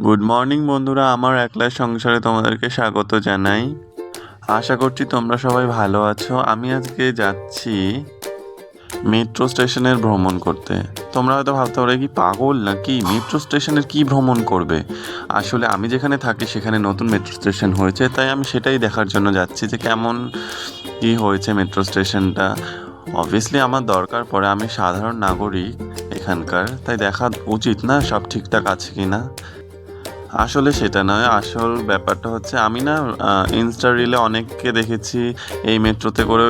Good morning বন্ধুরা, আমার একলা সংসারে তোমাদেরকে স্বাগত জানাই। আশা করছি তোমরা সবাই ভালো আছো। আমি আজকে যাচ্ছি মেট্রো স্টেশনের ভ্রমণ করতে। তোমরা হয়তো ভাবতে পারো কি পাগল নাকি, মেট্রো স্টেশনের কি ভ্রমণ করবে। আসলে আমি যেখানে থাকি সেখানে নতুন মেট্রো স্টেশন হয়েছে, তাই আমি সেটাই দেখার জন্য যাচ্ছি যে কেমন কি হয়েছে মেট্রো স্টেশনটা। অবভিয়াসলি আমার দরকার পড়ে, আমি সাধারণ নাগরিক এখানকার, তাই দেখা উচিত না সব ঠিকঠাক আছে কি না। আসলে সেটা নয়, আসল ব্যাপারটা হচ্ছে আমি না ইনস্টা রিলে অনেককে দেখেছি এই মেট্রোতে করে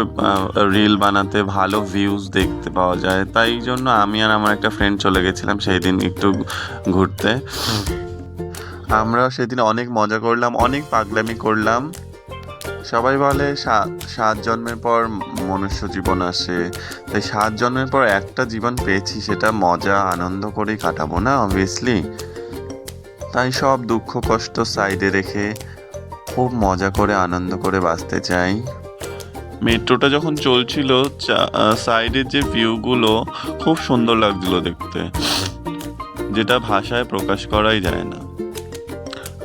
রিল বানাতে, ভালো ভিউজ দেখতে পাওয়া যায়। তাই জন্য আমি আর আমার একটা ফ্রেন্ড চলে গেছিলাম সেই দিন একটু ঘুরতে। আমরা সেদিন অনেক মজা করলাম, অনেক পাগলামি করলাম। সবাই বলে সাত জন্মের পর মনুষ্য জীবন আসে, তাই 7 জন্মের পর একটা জীবন পেয়েছি, সেটা মজা আনন্দ করেই কাটাবো না অবভিয়াসলি। তাই সব দুঃখ কষ্ট সাইডে রেখে খুব মজা করে আনন্দ করে বাঁচতে চাই। মেট্রোটা যখন চলছিল সাইডের যে ভিউগুলো খুব সুন্দর লাগছিল দেখতে, যেটা ভাষায় প্রকাশ করাই যায় না।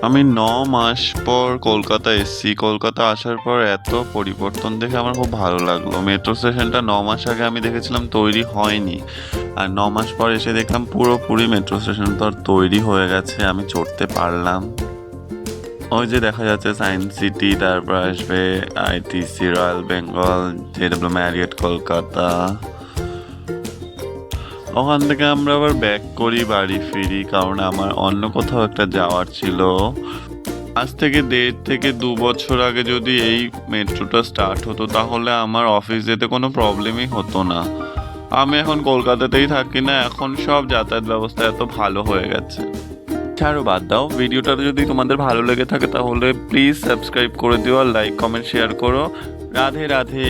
আমি 9 মাস পর কলকাতা এসেছি। কলকাতা আসার পর এত পরিবর্তন দেখে আমার খুব ভালো লাগলো। মেট্রো স্টেশনটা 9 মাস আগে আমি দেখেছিলাম তৈরি হয়নি, আর 9 মাস পর এসে দেখলাম পুরোপুরি মেট্রো স্টেশন তো তৈরি হয়ে গেছে, আমি চড়তে পারলাম। ওই যে দেখা যাচ্ছে সায়েন্স সিটি, তারপর আসবে ITC, royal Bengal, ZW Marriott Kolkata. ওখান থেকে আমরা আবার ব্যাক করি, বাড়ি ফিরি, কারণ আমার অন্য কোথাও একটা যাওয়ার ছিল। আজ থেকে 1.5 থেকে 2 বছর আগে যদি এই মেট্রোটা স্টার্ট হতো তাহলে আমার অফিস যেতে কোনো প্রবলেমই হতো না। আমি এখন কলকাতাতেই থাকি না, এখন সব যাতায়াত ব্যবস্থা এত ভালো হয়ে গেছে। ছাড়ো, বাদ দাও। ভিডিওটা যদি তোমাদের ভালো লেগে থাকে তাহলে প্লিজ সাবস্ক্রাইব করে দিও, আর লাইক কমেন্ট শেয়ার করো। রাধে রাধে।